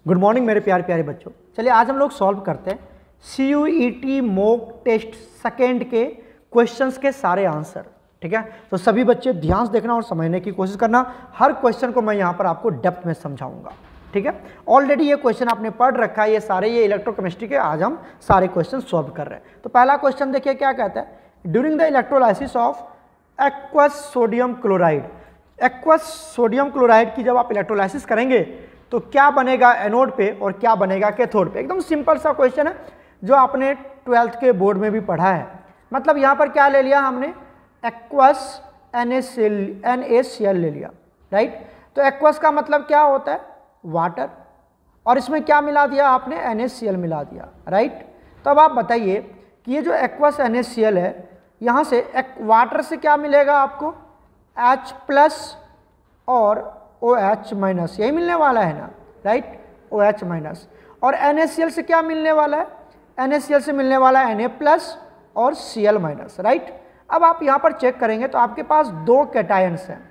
Good morning मेरे प्यारे प्यारे बच्चों। चलिए आज हम लोग सॉल्व करते हैं CUET मॉक टेस्ट सेकेंड के क्वेश्चंस के सारे आंसर। ठीक है, तो सभी बच्चे ध्यान से देखना और समझने की कोशिश करना। हर क्वेश्चन को मैं यहाँ पर आपको डेप्थ में समझाऊंगा। ठीक है, ऑलरेडी ये क्वेश्चन आपने पढ़ रखा है, ये सारे ये इलेक्ट्रोकेमिस्ट्री के आज हम सारे क्वेश्चन सॉल्व कर रहे हैं। तो पहला क्वेश्चन देखिए क्या कहता है, during the electrolysis of aqueous sodium chloride. Aqueous sodium chloride की जब आप इलेक्ट्रोलाइसिस करेंगे तो क्या बनेगा एनोड पे और क्या बनेगा कैथोड पे। एकदम सिंपल सा क्वेश्चन है जो आपने 12th के बोर्ड में भी पढ़ा है। मतलब यहाँ पर क्या ले लिया हमने, एक्वस NaCl ले लिया, राइट। तो एक्वस का मतलब क्या होता है, वाटर, और इसमें क्या मिला दिया आपने, NaCl मिला दिया, राइट। तो अब आप बताइए कि ये जो एक्वस NaCl है, यहाँ से वाटर से क्या मिलेगा आपको, H+ और OH-, यही मिलने वाला है ना, राइट, OH-। और NaCl से क्या मिलने वाला है, NaCl से मिलने वाला है Na+ और Cl-, राइट। अब आप यहाँ पर चेक करेंगे तो आपके पास दो कैटायंस हैं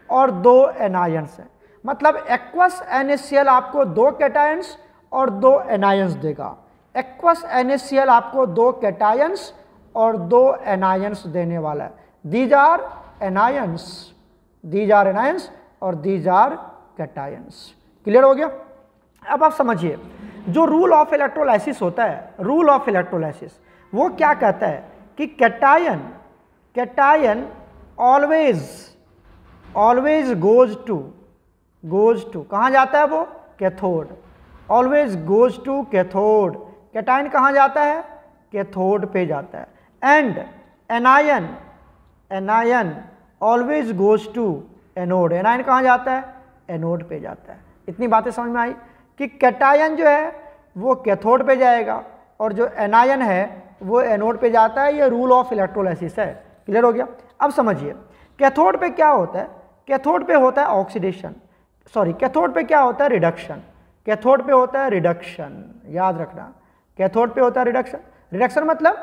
और दो एनायंस हैं। मतलब एक्वस NaCl आपको दो कैटायंस और दो एनायंस देगा। एक्वस NaCl आपको दो कैटायंस और दो एनायंस देने वाला है। दीज आर एनायंस और दीज आर कैटायंस। क्लियर हो गया। अब आप समझिए, जो रूल ऑफ इलेक्ट्रोलाइसिस होता है, रूल ऑफ इलेक्ट्रोलाइसिस वो क्या कहता है कि कैटायन ऑलवेज गोज टू कहाँ जाता है वो, cathode. Always goes to cathode. Cation कहाँ जाता है, कैथोड पे जाता है। And anion always goes to anode. Anion कहाँ जाता है, एनोड पे जाता है। इतनी बातें समझ में आई कि कैटायन जो है वो कैथोड पे जाएगा और जो एनायन है वो एनोड पे जाता है। ये रूल ऑफ इलेक्ट्रोलाइसिस है। क्लियर हो गया। अब समझिए कैथोड पे क्या होता है, कैथोड पे होता है ऑक्सीडेशन, कैथोड पे क्या होता है, रिडक्शन। कैथोड पे होता है रिडक्शन, याद रखना, कैथोड पे होता है रिडक्शन। रिडक्शन मतलब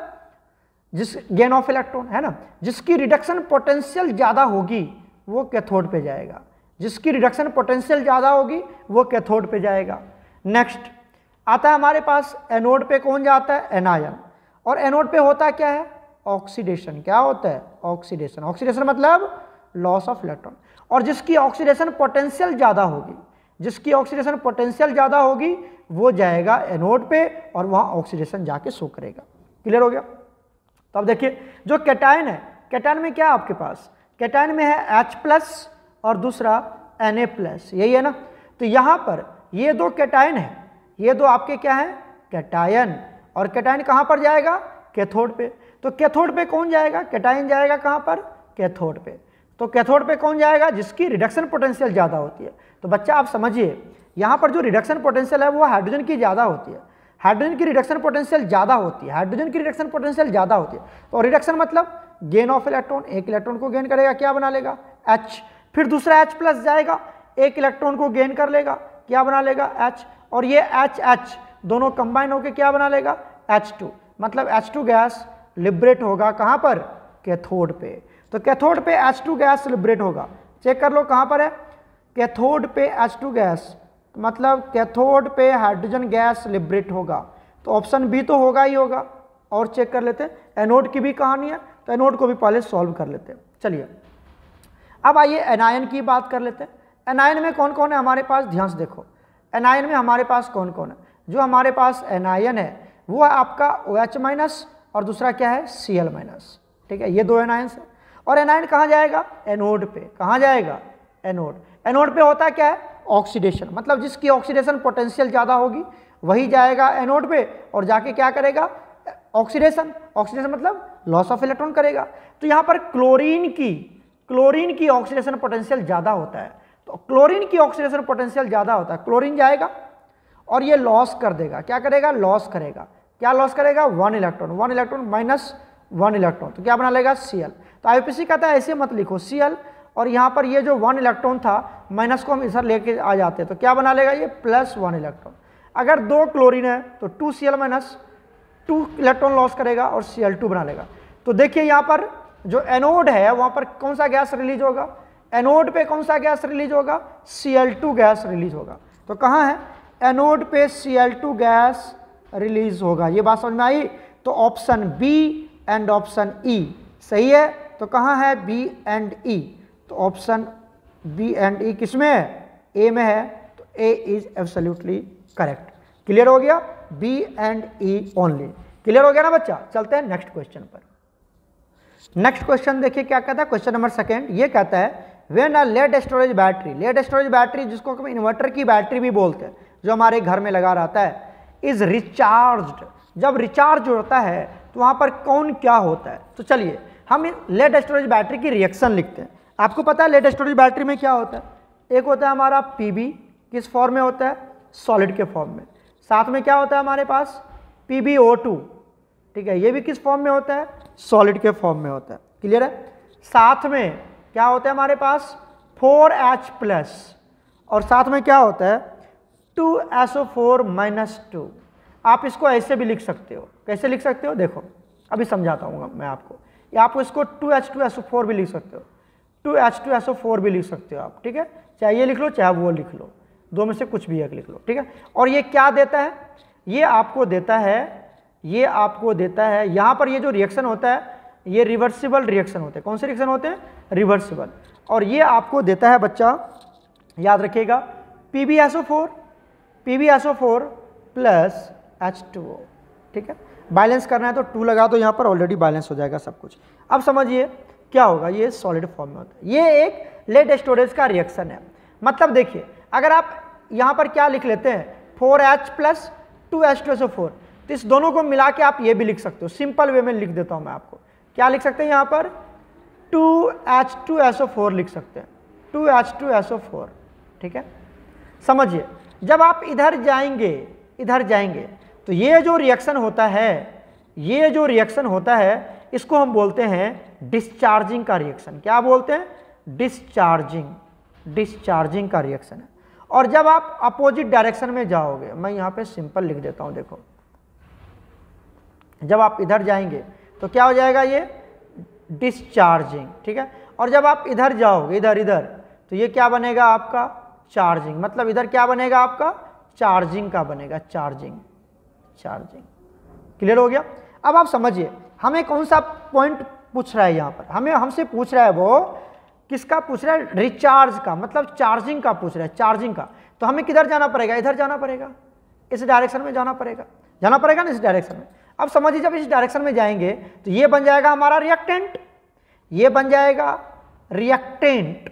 जिस गेन ऑफ इलेक्ट्रॉन है ना, जिसकी रिडक्शन पोटेंशियल ज़्यादा होगी वो कैथोड पे जाएगा। जिसकी रिडक्शन पोटेंशियल ज़्यादा होगी वो कैथोड पे जाएगा। नेक्स्ट आता है हमारे पास एनोड पे, कौन जाता है, एनायन। और एनोड पे होता क्या है, ऑक्सीडेशन। क्या होता है, ऑक्सीडेशन। ऑक्सीडेशन मतलब लॉस ऑफ इलेक्ट्रॉन। और जिसकी ऑक्सीडेशन पोटेंशियल ज़्यादा होगी, जिसकी ऑक्सीडेशन पोटेंशियल ज़्यादा होगी वो जाएगा एनोड पे और वहाँ ऑक्सीडेशन जाके शो करेगा। क्लियर हो गया। तो अब देखिए जो कैटायन है, कैटायन में क्या है आपके पास, कैटायन में है H+ और दूसरा Na+, यही है ना। तो यहाँ पर ये दो कैटायन है, ये दो आपके क्या है, कैटायन। और कैटायन कहाँ पर जाएगा, कैथोड पे। तो कैथोड पे कौन जाएगा, कैटायन जाएगा कहाँ पर, कैथोड पे। तो कैथोड पे कौन जाएगा, जिसकी रिडक्शन पोटेंशियल ज़्यादा होती है। तो बच्चा आप समझिए यहाँ पर जो रिडक्शन पोटेंशियल है वो हाइड्रोजन की ज़्यादा होती है। हाइड्रोजन की रिडक्शन पोटेंशियल ज़्यादा होती है, हाइड्रोजन की रिडक्शन पोटेंशियल ज़्यादा होती है। तो रिडक्शन मतलब गेन ऑफ इलेक्ट्रॉन, एक इलेक्ट्रॉन को गेन करेगा, क्या बना लेगा, H। फिर दूसरा H+ जाएगा, एक इलेक्ट्रॉन को गेन कर लेगा, क्या बना लेगा, H। और ये H दोनों कंबाइन होकर क्या बना लेगा, H2। मतलब H2 गैस लिबरेट होगा कहाँ पर, कैथोड पे। तो कैथोड पे H2 गैस लिबरेट होगा। चेक कर लो कहाँ पर है, कैथोड पे H2 गैस, मतलब कैथोड पे हाइड्रोजन गैस लिबरेट होगा। तो ऑप्शन बी तो होगा ही होगा। और चेक कर लेते हैं एनोड की भी कहानी है, तो एनोड को भी पहले सॉल्व कर लेते हैं। चलिए अब आइए एनायन की बात कर लेते हैं। एनायन में कौन कौन है हमारे पास, ध्यान से देखो। एनायन में हमारे पास कौन कौन है, जो हमारे पास एनायन है वो है आपका OH- और दूसरा क्या है, Cl-। ठीक है, ये दो एनायंस है। और एनायन कहाँ जाएगा, एनोड पे। कहाँ जाएगा, एनोड। एनोड पे होता क्या है, ऑक्सीडेशन। मतलब जिसकी ऑक्सीडेशन पोटेंशियल ज़्यादा होगी वही जाएगा एनोड पे और जाके क्या करेगा, ऑक्सीडेशन। ऑक्सीडेशन मतलब लॉस ऑफ इलेक्ट्रॉन करेगा। तो यहाँ पर क्लोरीन की ऑक्सीडेशन पोटेंशियल ज़्यादा होता है। तो क्लोरीन की ऑक्सीडेशन पोटेंशियल ज़्यादा होता है, क्लोरीन जाएगा और ये लॉस कर देगा, क्या करेगा, लॉस करेगा। क्या लॉस करेगा, 1 इलेक्ट्रॉन, 1 इलेक्ट्रॉन माइनस 1 इलेक्ट्रॉन। तो क्या बना लेगा, Cl। तो IUPAC कहता है ऐसे मत लिखो Cl, और यहाँ पर ये जो 1 इलेक्ट्रॉन था माइनस को हम इधर लेके आ जाते हैं तो क्या बना लेगा, ये +1 इलेक्ट्रॉन। अगर दो क्लोरीन है तो 2Cl- 2 इलेक्ट्रॉन लॉस करेगा और Cl2 बना लेगा। तो देखिए यहाँ पर जो एनोड है वहाँ पर कौन सा गैस रिलीज होगा, एनोड पे कौन सा गैस रिलीज होगा, Cl2 गैस रिलीज होगा। तो कहाँ है, एनोड पे Cl2 गैस रिलीज होगा। ये बात समझ में आई? तो option B and option E सही है। तो कहाँ है बी एंड ई? तो ऑप्शन बी एंड ई किस में है? ए में है। तो A is absolutely correct. Clear हो गया? B and E only. Clear हो गया ना बच्चा? चलते हैं नेक्स्ट क्वेश्चन पर। नेक्स्ट क्वेश्चन देखिए क्या कहता है, क्वेश्चन नंबर सेकंड। ये कहता है when a lead storage battery, lead storage battery जिसको हम इन्वर्टर की बैटरी भी बोलते हैं, जो हमारे घर में लगा रहता है, इज रिचार्ज्ड, जब रिचार्ज होता है तो वहाँ पर कौन क्या होता है? तो चलिए हम लेड स्टोरेज बैटरी की रिएक्शन लिखते हैं। आपको पता है लेड स्टोरेज बैटरी में क्या होता है? एक होता है हमारा पीबी, किस फॉर्म में होता है? सॉलिड के फॉर्म में। साथ में क्या होता है हमारे पास? PbO2, ठीक है, ये भी किस फॉर्म में होता है? सॉलिड के फॉर्म में होता है। क्लियर है? साथ में क्या होता है हमारे पास? 4H+, और साथ में क्या होता है? 2SO4-2। आप इसको ऐसे भी लिख सकते हो। कैसे लिख सकते हो? देखो अभी समझाता हूँ मैं आपको। या आप इसको 2H2SO4 भी लिख सकते हो, 2H2SO4 भी लिख सकते हो आप, ठीक है। चाहे ये लिख लो चाहे वो लिख लो, दो में से कुछ भी एक लिख लो, ठीक है। और ये क्या देता है? ये आपको देता है, ये आपको देता है, यहाँ पर ये जो रिएक्शन होता है ये रिवर्सिबल रिएक्शन होते हैं। कौन से रिएक्शन होते हैं? रिवर्सिबल। और ये आपको देता है बच्चा, याद रखिएगा, PbSO4 प्लस H2O, ठीक है। बैलेंस करना है तो 2 लगा दो यहाँ पर, ऑलरेडी बैलेंस हो जाएगा सब कुछ। अब समझिए क्या होगा, ये सॉलिड फॉर्म में होता है। ये एक लेड स्टोरेज का रिएक्शन है। मतलब देखिए अगर आप यहाँ पर क्या लिख लेते हैं 4H प्लस 2H2SO4, तो इस दोनों को मिला के आप ये भी लिख सकते हो। सिंपल वे में लिख देता हूँ मैं आपको, क्या लिख सकते हैं यहाँ पर? 2H2SO4 लिख सकते हैं, 2H2SO4, ठीक है। समझिए जब आप इधर जाएंगे तो ये जो रिएक्शन होता है, ये जो रिएक्शन होता है इसको हम बोलते हैं डिस्चार्जिंग का रिएक्शन। क्या बोलते हैं? डिस्चार्जिंग का रिएक्शन है। और जब आप अपोजिट डायरेक्शन में जाओगे, मैं यहाँ पे सिंपल लिख देता हूँ, देखो जब आप इधर जाएंगे तो क्या हो जाएगा? ये डिस्चार्जिंग, ठीक है। और जब आप इधर जाओगे, इधर तो ये क्या बनेगा आपका? चार्जिंग। मतलब इधर क्या बनेगा आपका? चार्जिंग का बनेगा, चार्जिंग। क्लियर हो गया? अब आप समझिए हमें कौन सा पॉइंट पूछ रहा है यहाँ पर? हमसे पूछ रहा है वो किसका पूछ रहा है? रिचार्ज का, मतलब चार्जिंग का पूछ रहा है, चार्जिंग का। तो हमें किधर जाना पड़ेगा? इधर जाना पड़ेगा, इस डायरेक्शन में जाना पड़ेगा ना, इस डायरेक्शन में। अब समझिए जब इस डायरेक्शन में जाएंगे तो ये बन जाएगा हमारा रिएक्टेंट, ये बन जाएगा रिएक्टेंट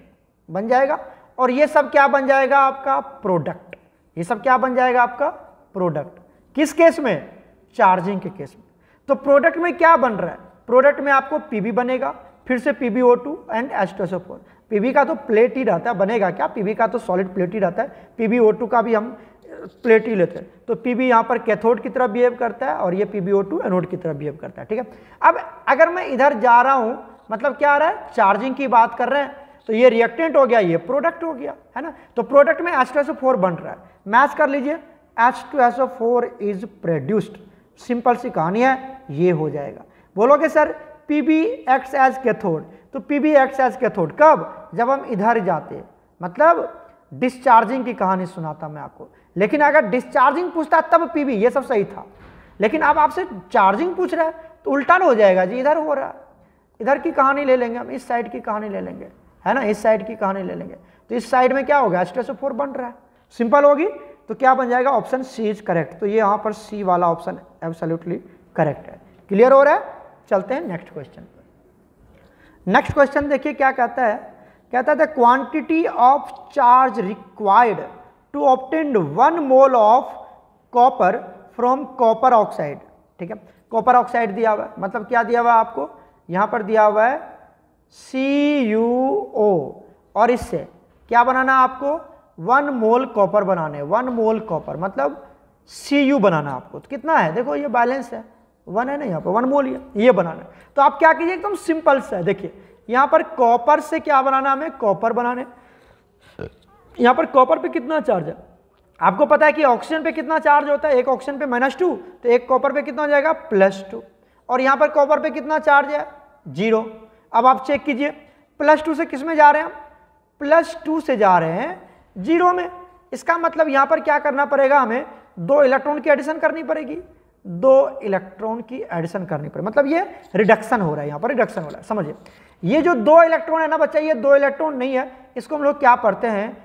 बन जाएगा, और ये सब क्या बन जाएगा? आपका प्रोडक्ट। ये सब क्या बन जाएगा? आपका प्रोडक्ट। किस केस में? चार्जिंग के केस में। तो प्रोडक्ट में क्या बन रहा है? प्रोडक्ट में आपको Pb बनेगा, फिर से PbO2 एंड H2SO4। Pb का तो प्लेट ही रहता है, बनेगा क्या? Pb का तो सॉलिड प्लेट ही रहता है, PbO2 का भी हम प्लेट ही लेते हैं। तो Pb यहाँ पर कैथोड की तरफ बिहेव करता है और ये PbO2 एनोड की तरफ बिहेव करता है, ठीक है। अब अगर मैं इधर जा रहा हूँ, मतलब क्या आ रहा है? चार्जिंग की बात कर रहे हैं, तो ये रिएक्टेंट हो गया, ये प्रोडक्ट हो गया, है ना। तो प्रोडक्ट में H2SO4 बन रहा है, मैच कर लीजिए, H2SO4 इज प्रोड्यूस्ड। सिंपल सी कहानी है, ये हो जाएगा। बोलोगे sir Pb acts as cathode, तो Pb एक्ट्स एज कैथोड कब? जब हम इधर जाते, मतलब डिस्चार्जिंग की कहानी सुनाता मैं आपको। लेकिन अगर डिस्चार्जिंग पूछता तब Pb, ये सब सही था। लेकिन अब आपसे चार्जिंग पूछ रहा है तो उल्टा हो जाएगा जी, इधर हो रहा है। इधर की कहानी ले लेंगे हम, इस साइड की कहानी ले लेंगे, है ना, इस साइड की कहानी ले लेंगे। तो इस साइड में क्या होगा? H2SO4 बन रहा है, सिंपल होगी। तो क्या बन जाएगा? Option C is correct. तो ये यहाँ पर सी वाला ऑप्शन एब्सोल्युटली करेक्ट है। क्लियर हो रहा है? चलते हैं नेक्स्ट क्वेश्चन पर। नेक्स्ट क्वेश्चन देखिए क्या कहता है, कहता है the quantity of charge required to obtain 1 mole of copper from copper oxide, ठीक है। कॉपर ऑक्साइड दिया हुआ है, मतलब क्या दिया हुआ है आपको? यहाँ पर दिया हुआ है CuO, और इससे क्या बनाना आपको? 1 मोल कॉपर बनाने, 1 मोल कॉपर मतलब Cu बनाना आपको। तो कितना है? देखो ये बैलेंस है, 1 है ना, यहाँ पर 1 मोल ये बनाना है। तो आप क्या कीजिए, एकदम सिंपल सा है। देखिए यहाँ पर कॉपर से क्या बनाना हमें? कॉपर बनाने। यहाँ पर कॉपर पे कितना चार्ज है? आपको पता है कि ऑक्सीजन पे कितना चार्ज होता है? एक ऑक्सीजन पे -2, तो एक कॉपर पे कितना हो जाएगा? +2। और यहाँ पर कॉपर पे कितना चार्ज है? 0। अब आप चेक कीजिए, +2 से किस में जा रहे हैं हम? +2 से जा रहे हैं 0 में। इसका मतलब यहाँ पर क्या करना पड़ेगा, हमें 2 इलेक्ट्रॉन की एडिशन करनी पड़ेगी, 2 इलेक्ट्रॉन की एडिशन करनी पड़ेगी, मतलब ये रिडक्शन हो रहा है, यहाँ पर रिडक्शन हो रहा है। समझिए ये जो 2 इलेक्ट्रॉन है ना बच्चा, ये 2 इलेक्ट्रॉन नहीं है, इसको हम लोग क्या पढ़ते हैं,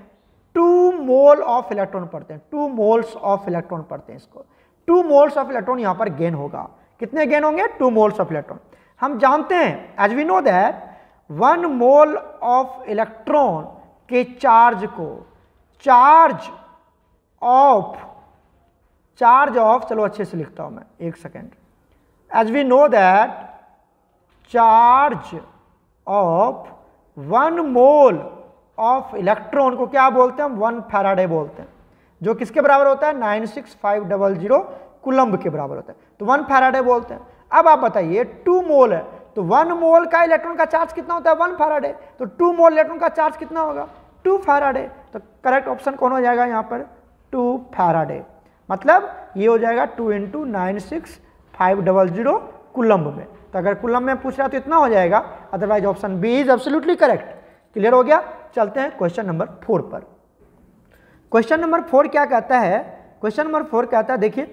2 मोल ऑफ इलेक्ट्रॉन पढ़ते हैं, 2 मोल्स ऑफ इलेक्ट्रॉन पढ़ते हैं इसको। 2 मोल्स ऑफ इलेक्ट्रॉन यहाँ पर गेन होगा। कितने गेन होंगे, 2 मोल्स ऑफ इलेक्ट्रॉन। हम जानते हैं as we know that 1 mole of electron के चार्ज को चार्ज ऑफ चलो अच्छे से लिखता हूं मैं, एक second. As we know that charge of 1 mole of electron को क्या बोलते हैं हम, 1 फैराडे बोलते हैं, जो किसके बराबर होता है, 96500 कूलम्ब के बराबर होता है, तो 1 फैराडे बोलते हैं। अब आप बताइए 2 मोल है, तो 1 मोल का इलेक्ट्रॉन का चार्ज कितना होता है, 1 फैराडे, तो 2 मोल इलेक्ट्रॉन का चार्ज कितना होगा, 2 फैराडे। तो करेक्ट ऑप्शन कौन हो जाएगा यहाँ पर, 2 फैराडे, मतलब ये हो जाएगा 2 × 96500 कूलम्ब में। तो अगर कूलम्ब में पूछ रहा तो इतना हो जाएगा, otherwise option B is absolutely correct. Clear हो गया। चलते हैं क्वेश्चन नंबर 4 पर। क्वेश्चन नंबर 4 क्या कहता है, क्वेश्चन नंबर 4 कहता है, देखिए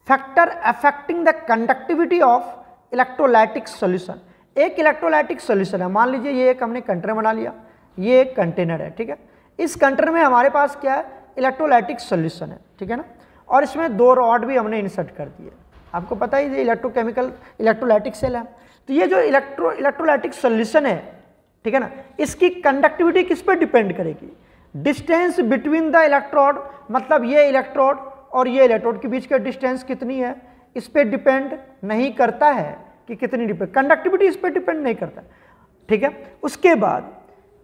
factor affecting the conductivity of electrolytic solution. एक इलेक्ट्रोलाइटिक सॉल्यूशन है, मान लीजिए ये एक हमने कंटेनर बना लिया, ये एक कंटेनर है, ठीक है। इस कंटेनर में हमारे पास क्या है, इलेक्ट्रोलाइटिक सॉल्यूशन है, ठीक है ना, और इसमें 2 रॉड भी हमने इंसर्ट कर दिए। आपको पता ही ये इलेक्ट्रोकेमिकल इलेक्ट्रोलाइटिक सेल है। तो ये जो इलेक्ट्रोलाइटिक सॉल्यूशन है, ठीक है ना, इसकी कंडक्टिविटी किस पर डिपेंड करेगी, डिस्टेंस बिटवीन द इलेक्ट्रोड, मतलब ये इलेक्ट्रोड और ये इलेक्ट्रोड के बीच का डिस्टेंस कितनी है, इस पर डिपेंड नहीं करता है कि कितनी डिपेंड, कंडक्टिविटी इस पर डिपेंड नहीं करता, ठीक है। उसके बाद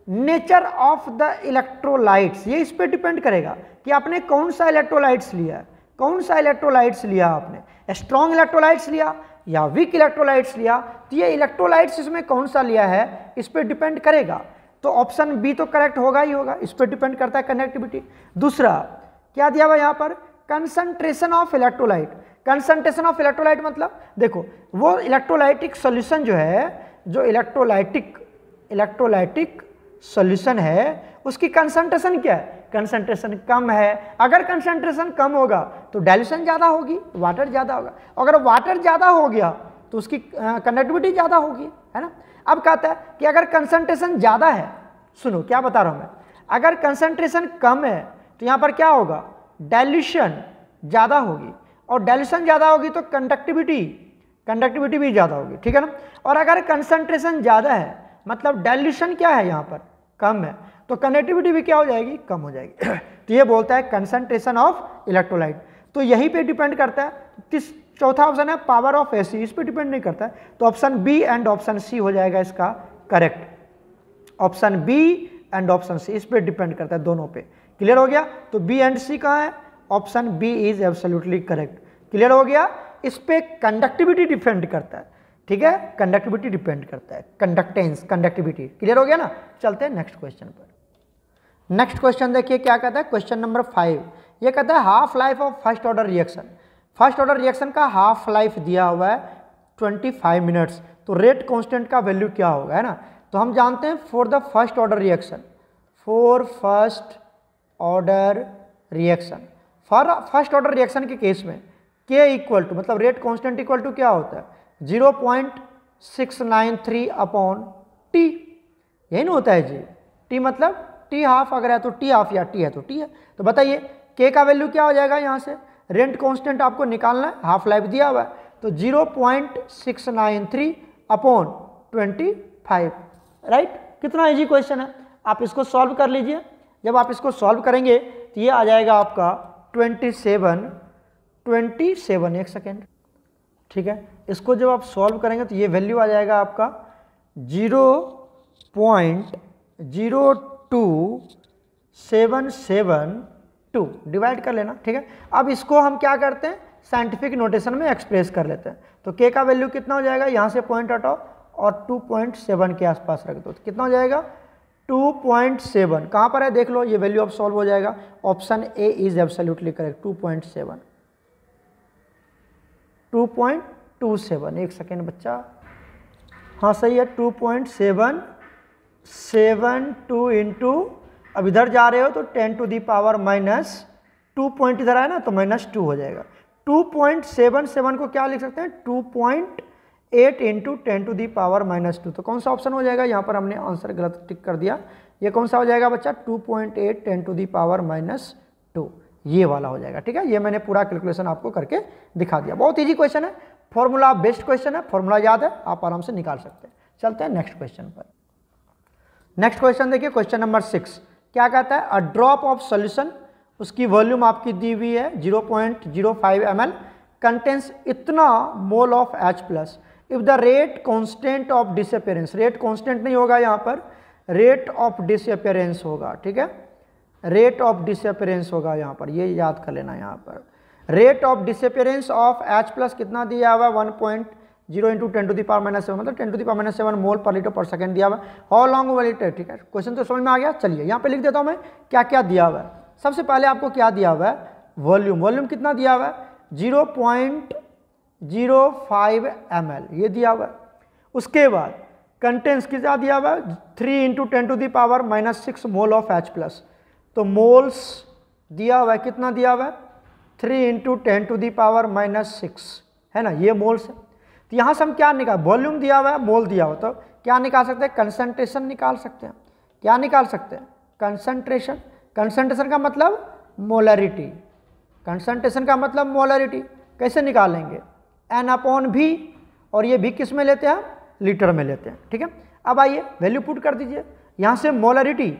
नेचर ऑफ द इलेक्ट्रोलाइट्स, ये इस पर डिपेंड करेगा कि आपने कौन सा इलेक्ट्रोलाइट्स लिया है, कौन सा इलेक्ट्रोलाइट्स लिया आपने, स्ट्रॉन्ग इलेक्ट्रोलाइट्स लिया या वीक इलेक्ट्रोलाइट्स लिया, तो ये इलेक्ट्रोलाइट्स इसमें कौन सा लिया है इस पर डिपेंड करेगा। तो ऑप्शन बी तो करेक्ट होगा ही होगा, इस पर डिपेंड करता है कंडक्टिविटी। दूसरा क्या दिया हुआ यहाँ पर, concentration of electrolyte. Concentration of electrolyte मतलब देखो वो इलेक्ट्रोलाइटिक सॉल्यूशन जो है, जो इलेक्ट्रोलाइटिक सॉल्यूशन है, उसकी कंसंट्रेशन क्या है, कंसंट्रेशन कम है। अगर कंसंट्रेशन कम होगा तो डाइल्यूशन ज़्यादा होगी, वाटर ज़्यादा होगा, अगर वाटर ज़्यादा हो गया तो उसकी कंडक्टिविटी ज़्यादा होगी, है ना। अब कहता है कि अगर कंसंट्रेशन ज़्यादा है, सुनो क्या बता रहा हूँ मैं, अगर कंसंट्रेशन कम है तो यहाँ पर क्या होगा, डाइल्यूशन ज़्यादा होगी, और डाइल्यूशन ज़्यादा होगी तो कंडक्टिविटी भी ज़्यादा होगी, ठीक है ना। और अगर कंसंट्रेशन ज़्यादा है मतलब डाइल्यूशन क्या है यहाँ पर कम है, तो कंडक्टिविटी भी क्या हो जाएगी, कम हो जाएगी। तो ये बोलता है कंसंट्रेशन ऑफ इलेक्ट्रोलाइट, तो यहीं पे डिपेंड करता है। चौथा ऑप्शन है पावर ऑफ एसी, इस पे डिपेंड नहीं करता है, तो option B and option C हो जाएगा इसका correct. Option B and option C इस पे डिपेंड करता है, दोनों पे। क्लियर हो गया। तो बी एंड सी कहाँ है, option B is absolutely correct. Clear हो गया। इस पे कंडक्टिविटी डिपेंड करता है, ठीक है, कंडक्टिविटी डिपेंड करता है, कंडक्टेंस कंडक्टिविटी। क्लियर हो गया ना। चलते हैं नेक्स्ट क्वेश्चन पर। नेक्स्ट क्वेश्चन देखिए क्या कहता है, क्वेश्चन नंबर 5। ये कहता है half life of first order reaction. First order reaction का हाफ लाइफ दिया हुआ है 25 मिनट्स, तो रेट कांस्टेंट का वैल्यू क्या होगा, है ना। तो हम जानते हैं for the first order reaction, for first order reaction, for first order reaction के केस में K इक्वल टू मतलब रेट कांस्टेंट इक्वल टू क्या होता है 0.693 अपॉन T, यही ना होता है जी। T मतलब T हाफ अगर है तो T हाफ या T है तो T है। तो बताइए K का वैल्यू क्या हो जाएगा, यहाँ से रेट कांस्टेंट आपको निकालना है, हाफ लाइफ दिया हुआ है, तो 0.693 अपॉन 25, राइट। कितना इजी क्वेश्चन है, आप इसको सॉल्व कर लीजिए। जब आप इसको सॉल्व करेंगे तो ये आ जाएगा आपका 27, एक सेकेंड, ठीक है। इसको जब आप सॉल्व करेंगे तो ये वैल्यू आ जाएगा आपका 0.02772, डिवाइड कर लेना, ठीक है। अब इसको हम क्या करते हैं, साइंटिफिक नोटेशन में एक्सप्रेस कर लेते हैं। तो K का वैल्यू कितना हो जाएगा, यहाँ से पॉइंट हटाओ और 2.7 के आसपास रख दो, तो कितना हो जाएगा 2.7। कहाँ पर है देख लो, ये वैल्यू अब सॉल्व हो जाएगा। Option A is absolutely correct, 2.27, एक सेकेंड बच्चा, हाँ सही है, 2.772 इंटू अब इधर जा रहे हो तो 10 to the power minus 2 point इधर आया ना तो -2 हो जाएगा। 2.77 को क्या लिख सकते हैं 2.8 इंटू 10 टू दी पावर -2। तो कौन सा ऑप्शन हो जाएगा, यहाँ पर हमने आंसर गलत टिक कर दिया। ये कौन सा हो जाएगा बच्चा 2.8 10 टू दी पावर -2, ये वाला हो जाएगा। ठीक है, ये मैंने पूरा कैलकुलेशन आपको करके दिखा दिया। बहुत ईजी क्वेश्चन है, फॉर्मूला बेस्ड क्वेश्चन है, फॉर्मूला याद है, आप आराम से निकाल सकते हैं। चलते हैं नेक्स्ट क्वेश्चन पर। नेक्स्ट क्वेश्चन देखिए, क्वेश्चन नंबर 6 क्या कहता है, अ ड्रॉप ऑफ सोल्यूशन, उसकी वॉल्यूम आपकी दी हुई है 0.05 ml, कंटेंस इतना मोल of H+। If the rate constant of disappearance, rate constant नहीं होगा यहाँ पर, रेट ऑफ डिसअपियरेंस होगा। ठीक है, रेट ऑफ डिसअपियरेंस होगा यहाँ पर, ये याद कर लेना। यहाँ पर rate of disappearance of H+ कितना दिया हुआ 1.0 इंटू 10 टू दी पावर -7, मतलब 10 टू दी पावर -7 मोल पर लीटर पर सेकंड दिया हुआ। How long will it take. ठीक है, क्वेश्चन तो समझ में आ गया। चलिए यहाँ पे लिख देता हूँ मैं क्या क्या दिया हुआ है। सबसे पहले आपको क्या दिया हुआ है, वॉल्यूम। वॉल्यूम कितना दिया हुआ है 0.05 ml, ये दिया हुआ है। उसके बाद कंटेंस कितना दिया हुआ है 3 into 10 to the power -6 mole of H+। तो मोल्स दिया हुआ है, कितना दिया हुआ है 3 इंटू 10 टू दी पावर -6, है ना, ये मोल्स है। तो यहाँ से हम क्या निकाल, वॉल्यूम दिया हुआ है, मोल दिया हुआ, तो क्या निकाल सकते हैं, कंसंट्रेशन निकाल सकते हैं। क्या निकाल सकते हैं, कंसंट्रेशन। कंसंट्रेशन का मतलब मोलरिटी, कंसंट्रेशन का मतलब मोलरिटी। कैसे निकालेंगे, N/V, और ये भी किस में लेते हैं, लीटर में लेते हैं। ठीक है, अब आइए वैल्यू पुट कर दीजिए यहाँ से। मोलरिटी,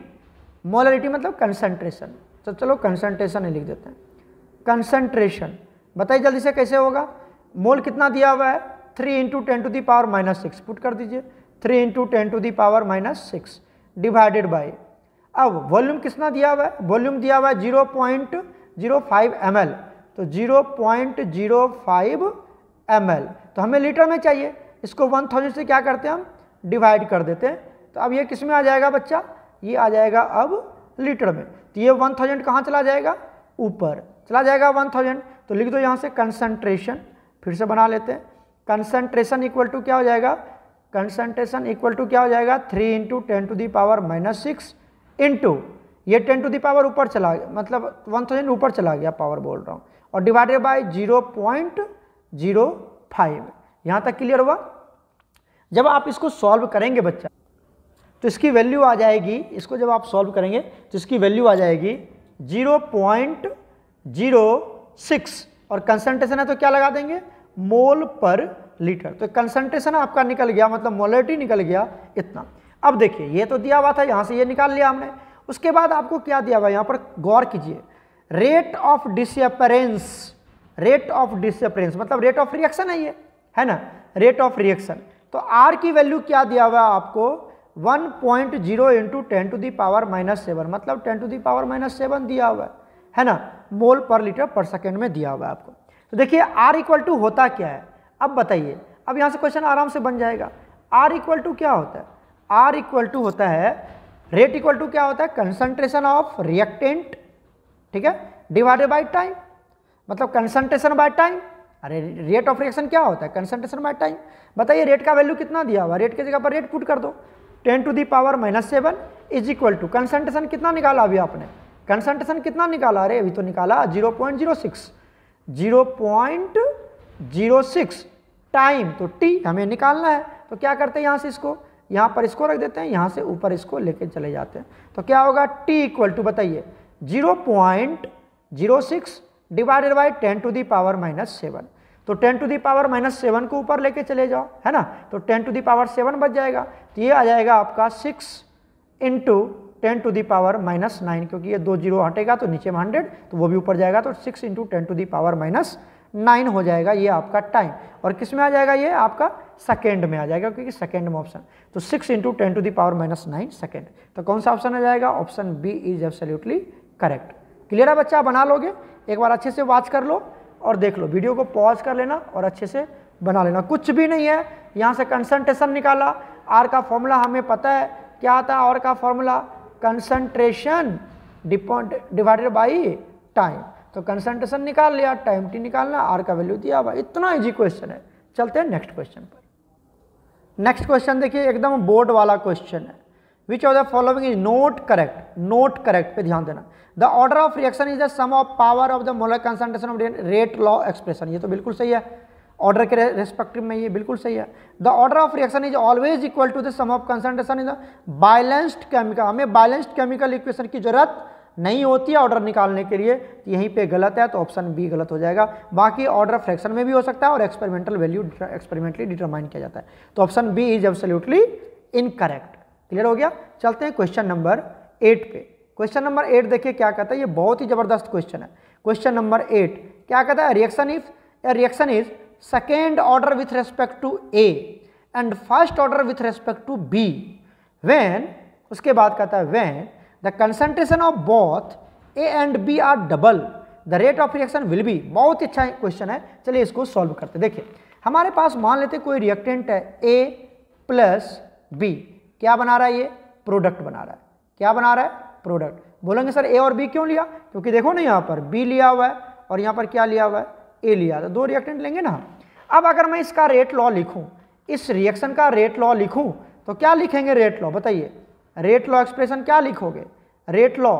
मोलरिटी मतलब कंसंट्रेशन, तो चलो कंसंट्रेशन ही लिख देते हैं। कंसंट्रेशन बताइए जल्दी से कैसे होगा, मोल कितना दिया हुआ है 3 into 10 to the power -6, put कर दीजिए 3 into 10 to the power -6 divided by, अब वॉल्यूम कितना दिया हुआ है, वॉल्यूम दिया हुआ है 0.05 ml, तो 0.05 ml, तो हमें लीटर में चाहिए, इसको 1000 से क्या करते हैं हम डिवाइड कर देते हैं। तो अब ये किस में आ जाएगा बच्चा, ये आ जाएगा अब लीटर में। तो ये 1000 कहाँ चला जाएगा, ऊपर चला जाएगा 1000। तो लिख दो यहाँ से कंसंट्रेशन, फिर से बना लेते हैं। कंसंट्रेशन इक्वल टू क्या हो जाएगा, कंसंट्रेशन इक्वल टू क्या हो जाएगा 3 into 10 to the power -6 into ये 10 टू दी पावर ऊपर चला गया, मतलब 1000 ऊपर चला गया, पावर बोल रहा हूँ, और डिवाइडेड बाय 0.05। यहाँ तक क्लियर हुआ। जब आप इसको सॉल्व करेंगे बच्चा तो इसकी वैल्यू आ जाएगी, इसको जब आप सॉल्व करेंगे तो इसकी वैल्यू आ जाएगी 0.06, और कंसंट्रेशन है तो क्या लगा देंगे, मोल पर लीटर। तो कंसंट्रेशन आपका निकल गया, मतलब मोलरिटी निकल गया इतना। अब देखिए ये तो दिया हुआ था, यहाँ से ये निकाल लिया हमने। उसके बाद आपको क्या दिया हुआ है, यहाँ पर गौर कीजिए, rate of disappearance, rate of disappearance मतलब रेट ऑफ रिएक्शन है ये, है ना, रेट ऑफ रिएक्शन। तो आर की वैल्यू क्या दिया हुआ है आपको 1.0 इंटू 10 टू दी पावर -7, मतलब 10 टू दी पावर -7 दिया हुआ है ना, मोल पर लीटर पर सेकेंड में दिया हुआ है आपको। तो देखिए आर इक्वल टू होता क्या है, अब बताइए, अब यहाँ से क्वेश्चन आराम से बन जाएगा। आर इक्वल टू क्या होता है, आर इक्वल टू होता है, रेट इक्वल टू क्या होता है, कंसंट्रेशन ऑफ रिएक्टेंट, ठीक है, डिवाइडेड बाय टाइम, मतलब कंसंट्रेशन बाय टाइम। अरे रेट ऑफ रिएक्शन क्या होता है, कंसंट्रेशन बाय टाइम। बताइए रेट का वैल्यू कितना दिया हुआ, रेट की जगह पर रेट पुट कर दो, 10 to the power -7 is equal to, concentration कितना निकाला अभी आपने, कंसंट्रेशन कितना निकाला, अरे अभी तो निकाला 0.06, 0.06 टाइम, तो टी हमें निकालना है। तो क्या करते हैं, यहाँ से इसको, यहाँ पर इसको रख देते हैं, यहाँ से ऊपर इसको लेके चले जाते हैं। तो क्या होगा, टी इक्वल टू बताइए 0.06 divided by 10 to the power -7। तो 10 टू दी पावर -7 को ऊपर लेके चले जाओ, है ना, तो 10 टू दी पावर 7 बच जाएगा। तो ये आ जाएगा आपका 6 इंटू 10 टू दी पावर -9, क्योंकि ये 2 जीरो हटेगा तो नीचे में 100, तो वो भी ऊपर जाएगा, तो 6 इंटू 10 टू दी पावर -9 हो जाएगा ये आपका टाइम। और किस में आ जाएगा, ये आपका सेकेंड में आ जाएगा, क्योंकि सेकेंड में ऑप्शन, तो 6 into 10 to the power -9 second. तो कौन सा ऑप्शन आ जाएगा, option B is absolutely correct. Clear है बच्चा, बना लोगे, एक बार अच्छे से वॉच कर लो और देख लो, वीडियो को पॉज कर लेना और अच्छे से बना लेना। कुछ भी नहीं है, यहाँ से कंसंट्रेशन निकाला, आर का फॉर्मूला हमें पता है क्या आता है, आर का formula concentration divided by time, तो कंसंट्रेशन निकाल लिया, टाइम टी निकालना, आर का वैल्यू दिया हुआ। इतना इजी क्वेश्चन है। चलते हैं नेक्स्ट क्वेश्चन पर। नेक्स्ट क्वेश्चन देखिए, एकदम बोर्ड वाला क्वेश्चन है। Which of the following is not correct, not correct पे ध्यान देना। The order of reaction is the sum of power of the molar concentration of rate law expression, ये तो बिल्कुल सही है, ऑर्डर के रेस्पेक्टिव में ये बिल्कुल सही है। The order of reaction is always equal to the sum of concentration in the balanced chemical, हमें बैलेंस्ड केमिकल इक्वेशन की जरूरत नहीं होती है ऑर्डर निकालने के लिए, तो यहीं पे गलत है, तो ऑप्शन बी गलत हो जाएगा। बाकी ऑर्डर फ्रैक्शन में भी हो सकता है और एक्सपेरिमेंटल वैल्यू एक्सपेरिमेंटली डिटरमाइन किया जाता है, तो option B is absolutely incorrect. Clear हो गया। चलते हैं क्वेश्चन नंबर 8 पे। क्वेश्चन नंबर 8 देखिए क्या कहता है, ये बहुत ही जबरदस्त क्वेश्चन है। क्वेश्चन नंबर 8 क्या कहता है, reaction is second order with respect to A and first order with respect to B when, उसके बाद कहता है when the concentration of both A and B are double the rate of reaction will be. बहुत अच्छा question है, चलिए इसको solve करते हैं। देखिए हमारे पास मान लेते कोई रिएक्टेंट है ए प्लस बी, क्या बना रहा है, ये प्रोडक्ट बना रहा है। क्या बना रहा है, प्रोडक्ट। बोलेंगे सर ए और बी क्यों लिया, क्योंकि देखो ना यहाँ पर बी लिया हुआ है और यहाँ पर क्या लिया हुआ है, ए लिया, तो दो रिएक्टेंट लेंगे ना। अब अगर मैं इसका रेट लॉ लिखूं, इस रिएक्शन का रेट लॉ लिखूं, तो क्या लिखेंगे रेट लॉ, बताइए रेट लॉ एक्सप्रेशन क्या लिखोगे, रेट लॉ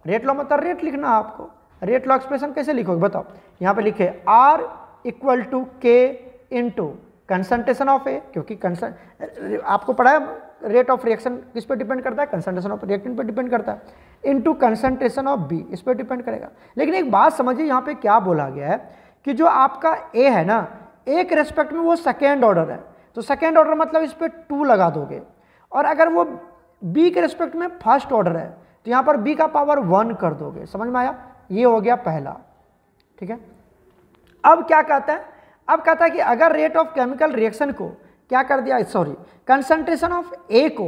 मतलब रेट लिखना आपको, रेट लॉ एक्सप्रेशन कैसे लिखोगे बताओ। यहाँ पे लिखे R इक्वल टू के इंटू कंसंट्रेशन ऑफ ए, क्योंकि आपको पढ़ा है रेट ऑफ रिएक्शन किस पे डिपेंड करता है, कंसंट्रेशन ऑफ रिएक्टेंट पे डिपेंड करता है, इनटू कंसंट्रेशन ऑफ बी, इस पे डिपेंड करेगा। लेकिन एक बात समझिए यहाँ पे क्या बोला गया है कि जो आपका ए है ना, ए के रेस्पेक्ट में वो सेकेंड ऑर्डर है, तो सेकेंड ऑर्डर मतलब इस पर 2 लगा दोगे, और अगर वो बी के रेस्पेक्ट में फर्स्ट ऑर्डर है तो यहाँ पर बी का पावर 1 कर दोगे। समझ में आया, ये हो गया पहला। ठीक है, अब क्या कहता है, अब कहता है कि अगर रेट ऑफ केमिकल रिएक्शन को क्या कर दिया, सॉरी कंसंट्रेशन ऑफ ए को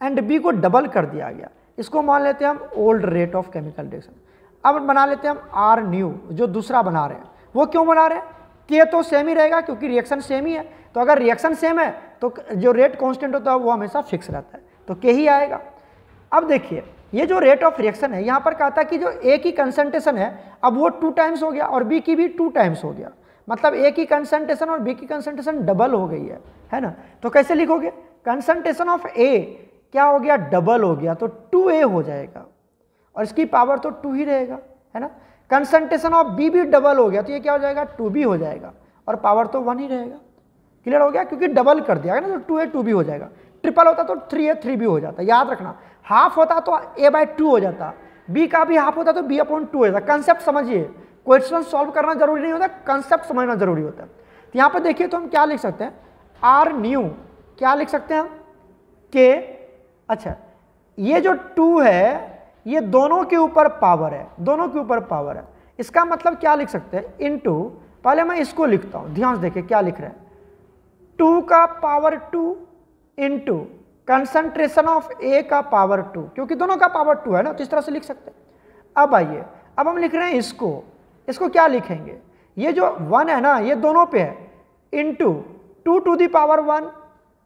एंड बी को डबल कर दिया गया, इसको मान लेते हैं हम old rate of chemical reaction. अब बना लेते हैं हम आर न्यू, जो दूसरा बना रहे हैं वो क्यों बना रहे हैं, के तो सेम ही रहेगा क्योंकि रिएक्शन सेम ही है, तो अगर रिएक्शन सेम है तो जो रेट कांस्टेंट होता है वो हमेशा फिक्स रहता है, तो के ही आएगा। अब देखिए ये जो रेट ऑफ रिएक्शन है, यहाँ पर कहता है कि जो ए की कंसंट्रेशन है अब वो 2 टाइम्स हो गया और बी की भी 2 टाइम्स हो गया, मतलब ए की कंसंट्रेशन और बी की कंसंट्रेशन डबल हो गई है ना। तो कैसे लिखोगे, कंसंट्रेशन ऑफ ए क्या हो गया, डबल हो गया, तो 2a हो जाएगा और इसकी पावर तो 2 ही रहेगा, है ना। कंसंट्रेशन ऑफ बी भी डबल हो गया, तो ये क्या हो जाएगा, 2b हो जाएगा और पावर तो 1 ही रहेगा। क्लियर हो गया, क्योंकि डबल कर दिया ना, तो 2a 2b हो जाएगा। ट्रिपल होता तो 3a 3b हो जाता, याद रखना। हाफ होता तो a/2 हो जाता, b का भी हाफ होता तो b/2 हो जाता। कंसेप्ट समझिए, क्वेश्चन सॉल्व करना जरूरी नहीं होता, कंसेप्ट समझना जरूरी होता है। तो यहाँ पर देखिए तो हम क्या लिख सकते हैं, आर न्यू क्या लिख सकते हैं हम, के। अच्छा ये जो 2 है ये दोनों के ऊपर पावर है, दोनों के ऊपर पावर है, इसका मतलब क्या लिख सकते हैं, इनटू, पहले मैं इसको लिखता हूँ, ध्यान से देखिए क्या लिख रहे हैं, 2 का पावर 2 इंटू कंसंट्रेशन ऑफ ए का पावर 2, क्योंकि दोनों का पावर 2 है ना, तो इस तरह से लिख सकते हैं। अब आइए, अब हम लिख रहे हैं इसको क्या लिखेंगे, ये जो 1 है ना ये दोनों पे है, into 2 to the power 1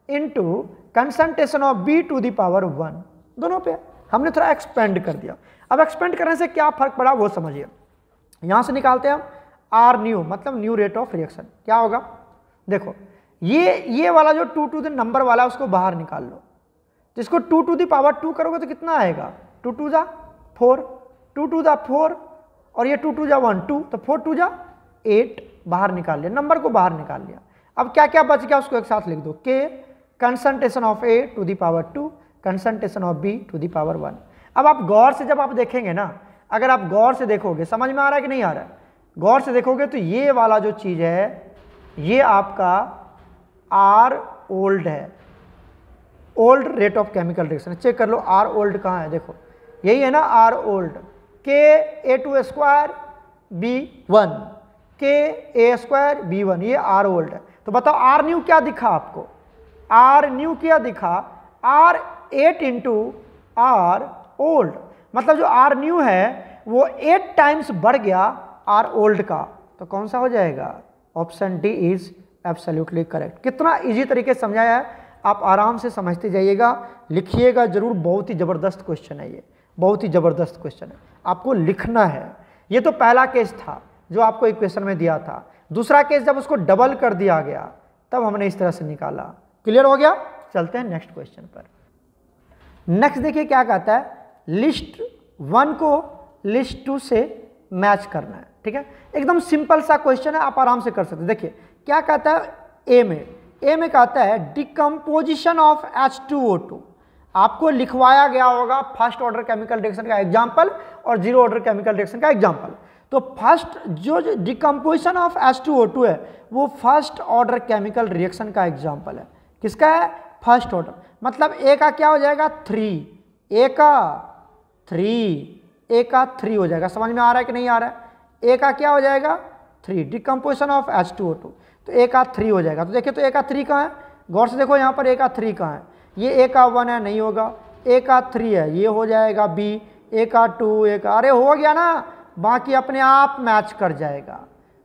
into concentration of B to the power 1, दोनों पे है। हमने थोड़ा एक्सपेंड कर दिया। अब एक्सपेंड करने से क्या फर्क पड़ा वो समझिए। यहाँ से निकालते हैं हम आर न्यू, मतलब न्यू रेट ऑफ रिएक्शन, क्या होगा, देखो ये वाला जो 2 टू द नंबर वाला उसको बाहर निकाल लो, तो इसको 2 टू दी पावर 2 करोगे तो कितना आएगा, 2 टू जा 4, 2 टू जा 4 और ये 2 टू जा 1 2, तो 4 टू जा 8, बाहर निकाल लिया, नंबर को बाहर निकाल लिया। अब क्या क्या बच गया उसको एक साथ लिख दो, के concentration of A to the power 2 concentration of B to the power 1। अब आप गौर से जब आप देखेंगे ना, अगर आप गौर से देखोगे, समझ में आ रहा है कि नहीं आ रहा है, गौर से देखोगे तो ये वाला जो चीज़ है ये आपका आर ओल्ड है, old rate of chemical reaction. Check कर लो आर ओल्ड कहाँ है, देखो यही है ना आर ओल्ड, के A2 स्क्वायर B1, के A स्क्वायर B1, ये आर ओल्ड है। तो बताओ आर न्यू क्या दिखा आपको, आर न्यू क्या दिखा, R8 इंटू आर ओल्ड, मतलब जो आर न्यू है वो 8 टाइम्स बढ़ गया आर ओल्ड का, तो कौन सा हो जाएगा, option D is absolutely correct. कितना इजी तरीके से समझाया है, आप आराम से समझते जाइएगा, लिखिएगा जरूर, बहुत ही ज़बरदस्त क्वेश्चन है ये, बहुत ही ज़बरदस्त क्वेश्चन है, आपको लिखना है। ये तो पहला केस था जो आपको इक्वेशन में दिया था, दूसरा केस जब उसको डबल कर दिया गया तब हमने इस तरह से निकाला। क्लियर हो गया, चलते हैं नेक्स्ट क्वेश्चन पर। नेक्स्ट देखिए क्या कहता है, लिस्ट 1 को लिस्ट 2 से मैच करना है। ठीक है, एकदम सिंपल सा क्वेश्चन है, आप आराम से कर सकते हैं। देखिए क्या कहता है ए में कहता है डिकम्पोजिशन ऑफ H2O2। आपको लिखवाया गया होगा फर्स्ट ऑर्डर केमिकल रिएक्शन का एग्जाम्पल और जीरो ऑर्डर केमिकल रिएक्शन का एग्जाम्पल। तो फर्स्ट जो डिकम्पोजिशन ऑफ H2O2 है वो फर्स्ट ऑर्डर केमिकल रिएक्शन का एग्जाम्पल है। किसका है? First order. मतलब ए का क्या हो जाएगा? 3, ए का 3 हो जाएगा। समझ में आ रहा है कि नहीं आ रहा है? ए का क्या हो जाएगा? 3, डिकम्पोजिशन ऑफ H2O2, तो ए का 3 हो जाएगा। तो देखिए तो ए का 3 कहाँ है? गौर से देखो यहाँ पर ए का 3 कहाँ है? ये ए का 1 है, नहीं होगा। ए का 3 है, ये हो जाएगा बी। ए का 2, ए का, अरे हो गया ना, बाकी अपने आप मैच कर जाएगा,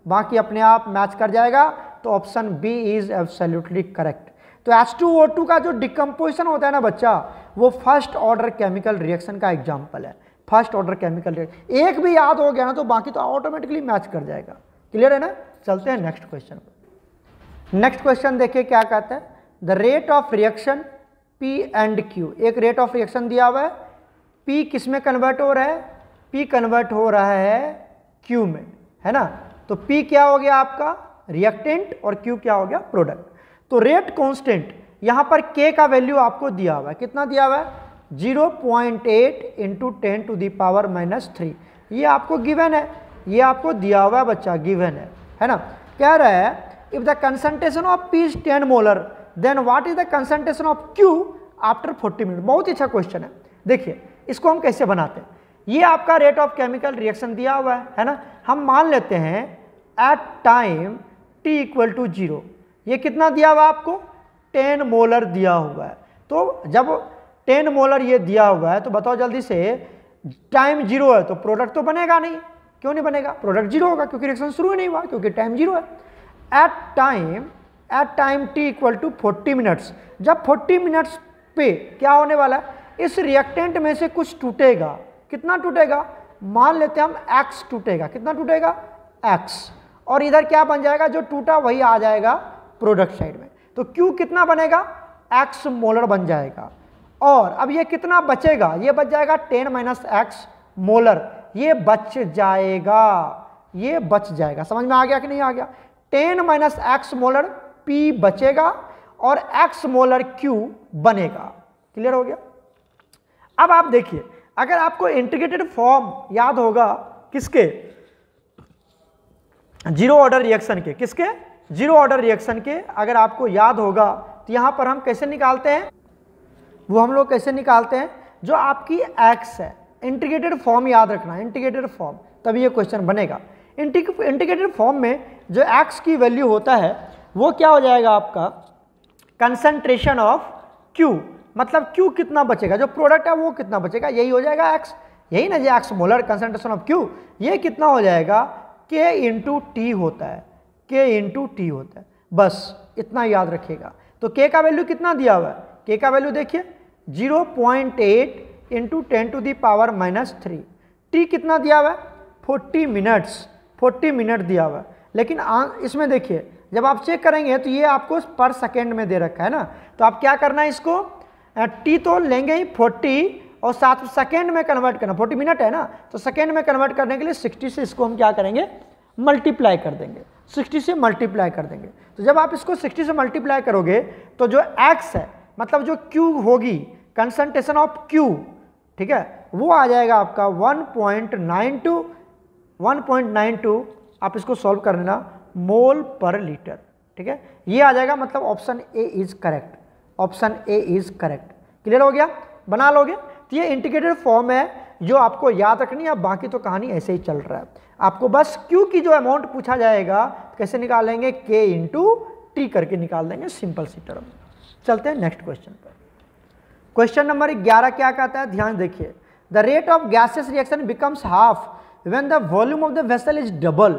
बाकी अपने आप मैच कर जाएगा। तो option B is absolutely correct. तो H2O2 का जो डिकम्पोजिशन होता है ना बच्चा, वो फर्स्ट ऑर्डर केमिकल रिएक्शन का एग्जाम्पल है। फर्स्ट ऑर्डर केमिकल रिएक्शन एक भी याद हो गया ना तो बाकी तो ऑटोमेटिकली मैच कर जाएगा। क्लियर है ना? चलते हैं नेक्स्ट क्वेश्चन पर। नेक्स्ट क्वेश्चन देखिए क्या कहता है, the rate of reaction P and Q। एक रेट ऑफ रिएक्शन दिया हुआ है, P किस में कन्वर्ट हो रहा है? P कन्वर्ट हो रहा है Q में, है ना। तो P क्या हो गया आपका? रिएक्टेंट, और Q क्या हो गया? प्रोडक्ट। तो रेट कांस्टेंट, यहाँ पर K का वैल्यू आपको दिया हुआ है। कितना दिया हुआ है? 0.8 इंटू 10⁻³ ये आपको गिवन है, ये आपको दिया हुआ है बच्चा, गिवन है ना। कह रहा है if the concentration of P is 10 molar then what is the concentration of Q after 40 minute. बहुत ही अच्छा क्वेश्चन है। देखिए इसको हम कैसे बनाते हैं, ये आपका रेट ऑफ केमिकल रिएक्शन दिया हुआ है ना। हम मान लेते हैं एट टाइम T = 0। ये कितना दिया हुआ आपको? 10 मोलर दिया हुआ है। तो जब 10 मोलर ये दिया हुआ है तो बताओ जल्दी से, टाइम 0 है तो प्रोडक्ट तो बनेगा नहीं। क्यों नहीं बनेगा? प्रोडक्ट 0 होगा क्योंकि रिएक्शन शुरू ही नहीं हुआ, क्योंकि टाइम 0 है। एट टाइम T = 40 मिनट्स, जब 40 मिनट्स पे क्या होने वाला है? इस रिएक्टेंट में से कुछ टूटेगा। कितना टूटेगा? मान लेते हैं हम X टूटेगा। कितना टूटेगा? X। और इधर क्या बन जाएगा? जो टूटा वही आ जाएगा प्रोडक्ट साइड में। तो Q कितना बनेगा? X मोलर बन जाएगा। और अब ये कितना बचेगा? ये बच जाएगा 10 - X मोलर, ये बच जाएगा, ये बच जाएगा। समझ में आ गया कि नहीं आ गया? 10 - X मोलर P बचेगा और X मोलर Q बनेगा। क्लियर हो गया? अब आप देखिए, अगर आपको इंटीग्रेटेड फॉर्म याद होगा किसके? जीरो ऑर्डर रिएक्शन के। किसके? जीरो ऑर्डर रिएक्शन के। अगर आपको याद होगा तो यहां पर हम कैसे निकालते हैं? वो हम लोग कैसे निकालते हैं? जो आपकी X है, इंटीग्रेटेड फॉर्म याद रखना, इंटीग्रेटेड फॉर्म, तभी ये क्वेश्चन बनेगा। इंटीग्रेटेड फॉर्म में जो X की वैल्यू होता है वो क्या हो जाएगा आपका? कंसंट्रेशन ऑफ Q, मतलब Q कितना बचेगा, जो प्रोडक्ट है वो कितना बचेगा, यही हो जाएगा X। यही ना, जो X molar concentration of Q, ये कितना हो जाएगा? K × T होता है, K × T होता है। बस इतना याद रखिएगा। तो K का वैल्यू कितना दिया हुआ है? K का वैल्यू देखिए 0.8 × 10⁻³ T कितना दिया हुआ है? 40 मिनट्स, 40 मिनट दिया हुआ है। लेकिन इसमें देखिए जब आप चेक करेंगे तो ये आपको पर सेकेंड में दे रखा है ना। तो आप क्या करना है, इसको T तो लेंगे ही 40 और साथ सेकेंड में कन्वर्ट करना। 40 मिनट है ना, तो सेकेंड में कन्वर्ट करने के लिए 60 से इसको हम क्या करेंगे? मल्टीप्लाई कर देंगे, 60 से मल्टीप्लाई कर देंगे। तो जब आप इसको 60 से मल्टीप्लाई करोगे तो जो X है, मतलब जो Q होगी, कंसंट्रेशन ऑफ Q, ठीक है, वो आ जाएगा आपका 1.92 आप इसको सॉल्व कर लेना मोल पर लीटर। ठीक है, ये आ जाएगा। मतलब option A is correct, option A is correct. Clear हो गया? बना लोगे? तो ये इंटीग्रेटेड फॉर्म है जो आपको याद रखनी है। बाकी तो कहानी ऐसे ही चल रहा है। आपको बस Q की जो अमाउंट पूछा जाएगा कैसे निकालेंगे? K × T करके निकाल देंगे, सिंपल सी टर्म। चलते हैं नेक्स्ट क्वेश्चन पर। क्वेश्चन नंबर 11 क्या कहता है? ध्यान देखिए, the rate of gases reaction becomes half when the volume of the vessel is double,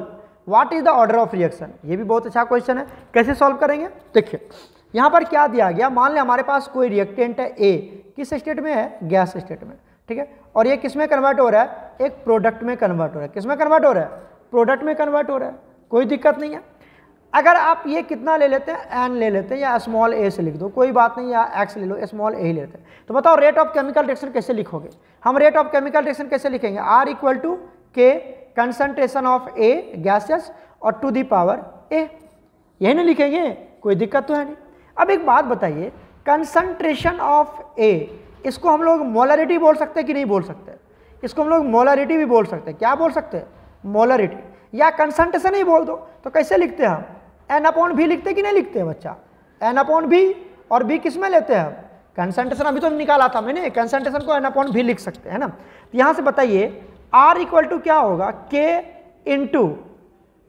what is the order of reaction. ये भी बहुत अच्छा क्वेश्चन है। कैसे सॉल्व करेंगे? देखिए यहाँ पर क्या दिया गया, मान लें हमारे पास कोई रिएक्टेंट है A, किस स्टेट में है? गैस स्टेट में। ठीक है, और ये किस में कन्वर्ट हो रहा है? एक प्रोडक्ट में कन्वर्ट हो रहा है। किस में कन्वर्ट हो रहा है? प्रोडक्ट में कन्वर्ट हो रहा है। कोई दिक्कत नहीं है। अगर आप ये कितना ले लेते हैं, n ले लेते हैं या स्मॉल a से लिख दो, कोई बात नहीं, या x ले लो, स्मॉल a ही लेते हैं। तो बताओ रेट ऑफ केमिकल रिएक्शन कैसे लिखोगे? हम रेट ऑफ केमिकल रिएक्शन कैसे लिखेंगे? R equal to K concentration of A gases और टू दी पावर A, यही ना लिखेंगे, कोई दिक्कत तो है नहीं। अब एक बात बताइए, कंसंट्रेशन ऑफ A, इसको हम लोग मोलरिटी बोल सकते हैं कि नहीं बोल सकते? इसको हम लोग मोलरिटी भी बोल सकते हैं। क्या बोल सकते हैं? मोलरिटी, या कंसंट्रेशन ही बोल दो। तो कैसे लिखते हैं हम? एन अपॉन भी लिखते कि नहीं लिखते हैं बच्चा? एन अपॉन भी, और भी किस में लेते हैं हम? कंसंट्रेशन अभी तो निकाला था मैंने, कंसंट्रेशन को एन अपॉन भी लिख सकते हैं ना। तो यहाँ से बताइए आर इक्वल टू क्या होगा? के इंटू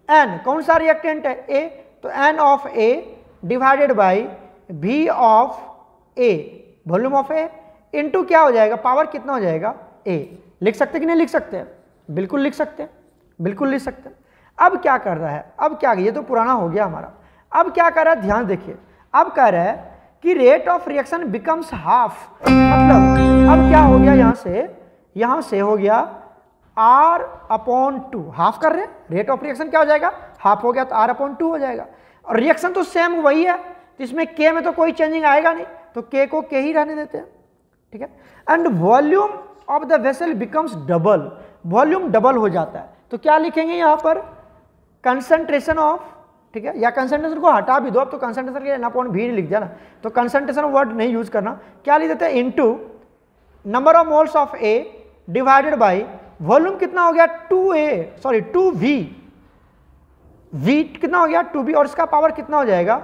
एन, कौन सा रिएक्टेंट है? ए, तो n of A divided by V of A, volume of A, into क्या हो जाएगा? पावर कितना हो जाएगा? ए। लिख सकते कि नहीं लिख सकते? बिल्कुल लिख सकते हैं, बिल्कुल लिख सकते हैं। अब क्या कर रहा है? अब क्या, ये तो पुराना हो गया हमारा। अब क्या कर रहा है? ध्यान देखिए, अब कह रहा है कि rate of reaction becomes half, मतलब अब क्या हो गया? यहाँ से हो गया R अपॉन 2, हाफ कर रहे हैं, रेट ऑफ रिएक्शन क्या हो जाएगा? हाफ हो गया, तो R अपॉन 2 हो जाएगा। और रिएक्शन तो सेम वही है, तो इसमें K में तो कोई चेंजिंग आएगा नहीं, तो K को K ही रहने देते हैं, ठीक है। And volume of the vessel becomes double, volume double हो जाता है। तो क्या लिखेंगे यहाँ पर? कंसंट्रेशन ऑफ, ठीक है, या कंसंट्रेशन को हटा भी दो, अब तो कंसंट्रेशन के ना पॉइंट भी लिख दिया ना, तो कंसंट्रेशन वर्ड नहीं यूज करना। क्या लिख देते हैं? Into number of moles of A divided by volume कितना हो गया? 2A, सॉरी 2V, V कितना हो गया? 2V, और इसका पावर कितना हो जाएगा?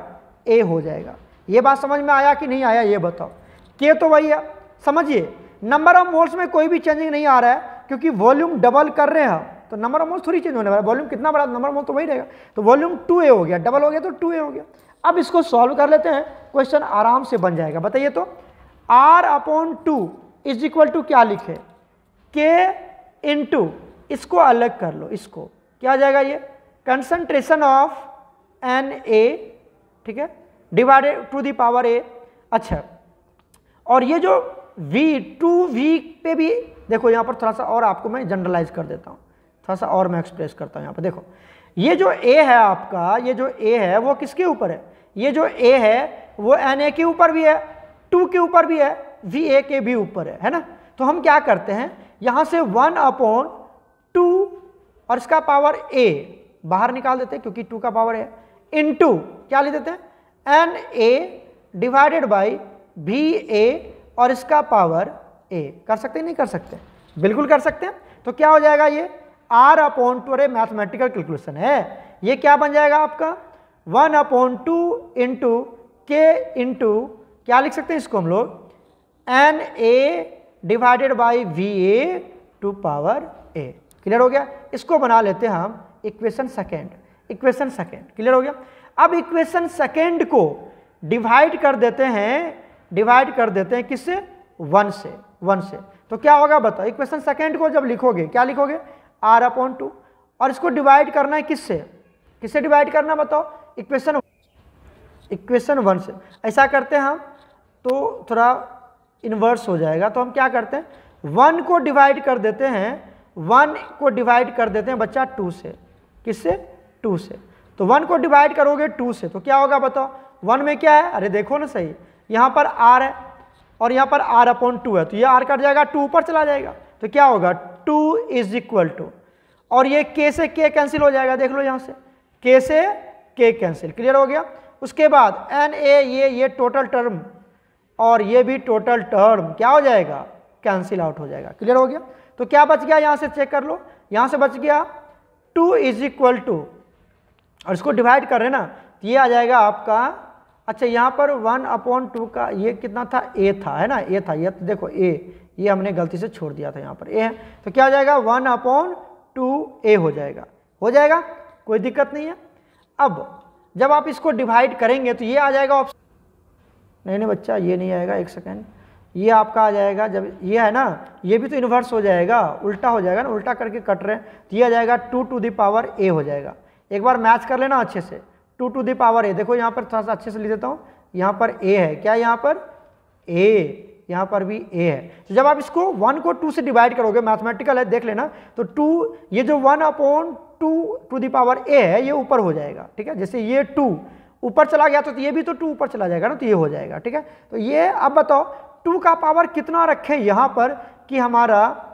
A हो जाएगा। ये बात समझ में आया कि नहीं आया ये बताओ? K तो वही है, समझिए नंबर ऑफ मोल्स में कोई भी चेंजिंग नहीं आ रहा है, क्योंकि वॉल्यूम डबल कर रहे हैं, तो नंबर ऑफ मोल्स थोड़ी चेंज होने वाला है। वॉल्यूम कितना बड़ा, नंबर ऑफ मोल्स तो वही रहेगा, तो वॉल्यूम 2A हो गया, डबल हो गया तो 2A हो गया। अब इसको सॉल्व कर लेते हैं, क्वेश्चन आराम से बन जाएगा। बताइए तो R upon 2 is equal to क्या लिखे? K इंटू, इसको अलग कर लो, इसको क्या आ जाएगा? ये कंसंट्रेशन ऑफ Na, ठीक है, divided to the power A। अच्छा, और ये जो V, 2V पे भी देखो, यहाँ पर थोड़ा सा और आपको मैं जनरलाइज कर देता हूँ, थोड़ा सा और मैं एक्सप्रेस करता हूँ। यहाँ पर देखो, ये जो A है आपका, ये जो A है वो किसके ऊपर है? ये जो A है वो Na के ऊपर भी है, 2 के ऊपर भी है, Va के भी ऊपर है ना। तो हम क्या करते हैं, यहाँ से 1 अपॉन 2 और इसका पावर A बाहर निकाल देते हैं, क्योंकि 2 का पावर है, इनटू क्या लिख देते हैं? Na डिवाइडेड बाई Va और इसका पावर A। कर सकते हैं नहीं कर सकते? बिल्कुल कर सकते हैं। तो क्या हो जाएगा? ये R अपॉन 2, अरे मैथमेटिकल कैलकुलेशन है, ये क्या बन जाएगा आपका? 1 अपॉन 2 इंटू K इंटू क्या लिख सकते हैं इसको हम लोग? Na divided by Va to power A। Clear हो गया? इसको बना लेते हैं हम equation second, equation second. Clear हो गया? अब इक्वेशन सेकेंड को डिवाइड कर देते हैं, डिवाइड कर देते हैं किससे? 1 से, 1 से। तो क्या होगा बताओ? इक्वेशन सेकेंड को जब लिखोगे क्या लिखोगे? R अपॉन 2, और इसको डिवाइड करना है किससे? किससे डिवाइड करना बताओ? इक्वेशन 1 से। ऐसा करते हैं हम तो थोड़ा इन्वर्स हो जाएगा, तो हम क्या करते हैं? 1 को डिवाइड कर देते हैं, 1 को डिवाइड कर देते हैं बच्चा 2 से। किससे? 2 से। तो 1 को डिवाइड करोगे 2 से तो क्या होगा बताओ? 1 में क्या है? अरे देखो ना सही, यहाँ पर R है और यहाँ पर R अपॉन 2 है, तो ये R कट जाएगा, 2 ऊपर चला जाएगा, तो क्या होगा? 2 इज इक्वल टू, और ये K से K कैंसिल हो जाएगा, देख लो यहाँ से K से K कैंसिल। क्लियर हो गया? उसके बाद Na, ये टोटल टर्म और ये भी टोटल टर्म क्या हो जाएगा? कैंसिल आउट हो जाएगा। क्लियर हो गया? तो क्या बच गया? यहाँ से चेक कर लो, यहाँ से बच गया 2 इज इक्वल टू, और इसको डिवाइड कर रहे ना, तो ये आ जाएगा आपका, अच्छा यहाँ पर 1 अपॉन 2 का ये कितना था? A था, है ना, A था, ये तो देखो A, ये हमने गलती से छोड़ दिया था, यहाँ पर A है, तो क्या हो जाएगा? 1 अपॉन 2A हो जाएगा, हो जाएगा, कोई दिक्कत नहीं है। अब जब आप इसको डिवाइड करेंगे तो ये आ जाएगा ऑप्शन, नहीं बच्चा ये नहीं आएगा, एक सेकेंड, ये आपका आ जाएगा, जब ये है ना, ये भी तो इन्वर्स हो जाएगा, उल्टा हो जाएगा ना, उल्टा करके कट रहे हैं, तो ये आ जाएगा 2 टू द पावर A हो जाएगा। एक बार मैच कर लेना अच्छे से, 2 टू द पावर A, देखो यहाँ पर थोड़ा सा अच्छे से लिख देता हूँ, यहाँ पर A है, क्या यहाँ पर? A, यहाँ पर भी A है। तो जब आप इसको 1 को 2 से डिवाइड करोगे, मैथमेटिकल है देख लेना, तो 2, ये जो 1 अपॉन 2 है, ये ऊपर हो जाएगा, ठीक है। जैसे ये 2 ऊपर चला गया तो ये भी तो 2 ऊपर चला जाएगा ना, तो ये हो जाएगा, ठीक है। तो ये अब बताओ 2 का पावर कितना रखें यहाँ पर कि हमारा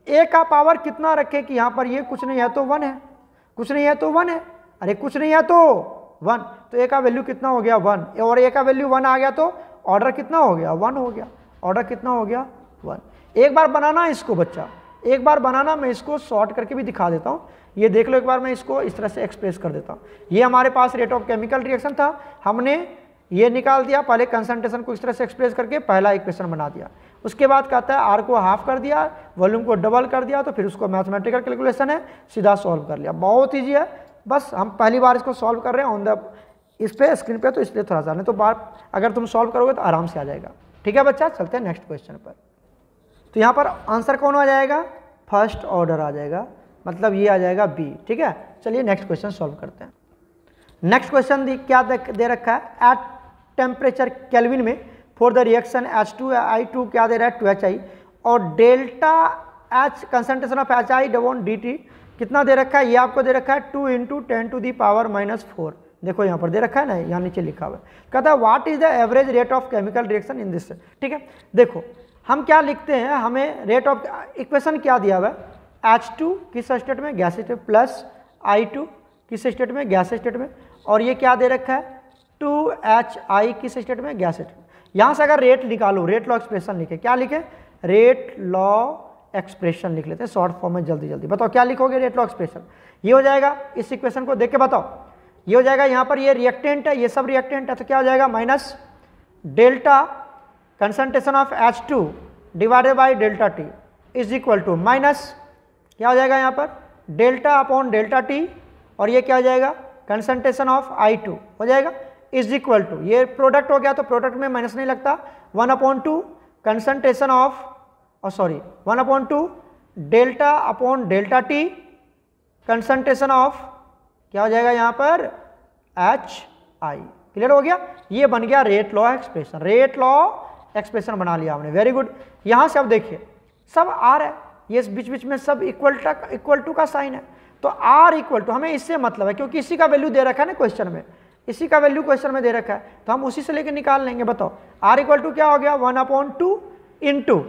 a का पावर कितना रखें कि यहाँ पर ये कुछ नहीं है तो 1 है, कुछ नहीं है तो 1 है, अरे कुछ नहीं है तो 1, तो a का वैल्यू कितना हो गया 1, और a का वैल्यू 1 आ गया तो ऑर्डर कितना हो गया 1 हो गया, ऑर्डर कितना हो गया 1। एक बार बनाना इसको बच्चा, एक बार बनाना, मैं इसको शॉर्ट करके भी दिखा देता हूँ, ये देख लो एक बार, मैं इसको इस तरह से एक्सप्रेस कर देता हूँ। ये हमारे पास रेट ऑफ केमिकल रिएक्शन था, हमने ये निकाल दिया, पहले कंसंट्रेशन को इस तरह से एक्सप्रेस करके पहला इक्वेशन बना दिया, उसके बाद कहता है आर को हाफ कर दिया, वॉल्यूम को डबल कर दिया, तो फिर उसको मैथमेटिकल कैलकुलेशन है, सीधा सॉल्व कर लिया। बहुत ईजी है, बस हम पहली बार इसको सॉल्व कर रहे हैं ऑन द इस पे स्क्रीन पे, तो इसलिए थोड़ा सा नहीं तो बार अगर तुम सॉल्व करोगे तो आराम से आ जाएगा, ठीक है बच्चा। चलते हैं नेक्स्ट क्वेश्चन पर। तो यहाँ पर आंसर कौन आ जाएगा, फर्स्ट ऑर्डर आ जाएगा, मतलब ये आ जाएगा बी, ठीक है। चलिए नेक्स्ट क्वेश्चन सॉल्व करते हैं। नेक्स्ट क्वेश्चन क्या दे रखा है, एट टेम्परेचर केल्विन में फॉर द रिएक्शन H2I2 क्या दे रहा है 2HI, और delta H concentration of HI डबॉन DT कितना दे रखा है, ये आपको दे रखा है 2 × 10⁻⁴। देखो यहाँ पर दे रखा है ना, यहाँ नीचे लिखा हुआ है, कहता है what is the average rate of chemical reaction in this, ठीक है। देखो हम क्या लिखते हैं, हमें रेट ऑफ इक्वेशन क्या दिया हुआ है, H2 किस स्टेट में गैस स्टेट प्लस I2 किस स्टेट में गैस स्टेट में, और ये क्या दे रखा है 2HI किस स्टेट में गैस स्टेट में। यहाँ से अगर रेट निकालो, रेट लॉ एक्सप्रेशन लिखे, क्या लिखे, रेट लॉ एक्सप्रेशन लिख लेते हैं शॉर्ट फॉर्म में, जल्दी जल्दी बताओ क्या लिखोगे, रेट लॉ एक्सप्रेशन। ये हो जाएगा, इस इक्वेशन को देख के बताओ, ये हो जाएगा, यहाँ पर ये रिएक्टेंट है, ये सब रिएक्टेंट है, तो क्या हो जाएगा minus delta concentration of H2 divided by delta T is equal to minus क्या हो जाएगा यहाँ पर डेल्टा अपॉन डेल्टा T, और ये क्या हो जाएगा कंसंट्रेशन ऑफ I2 हो जाएगा इज इक्वल टू, ये प्रोडक्ट हो गया तो प्रोडक्ट में माइनस नहीं लगता, 1/2 concentration of 1/2 delta upon delta T concentration of क्या हो जाएगा यहाँ पर HI। क्लियर हो गया, ये बन गया rate law expression, rate law expression बना लिया हमने, वेरी गुड। यहाँ से अब देखिए सब आर है, ये बीच बीच में सब इक्वल टू का साइन है, तो आर इक्वल टू हमें इससे मतलब है, क्योंकि इसी का वैल्यू दे रखा है ना क्वेश्चन में, इसी का वैल्यू क्वेश्चन में दे रखा है, तो हम उसी से लेके निकाल लेंगे। बताओ आर इक्वल टू क्या हो गया 1/2 इंटू,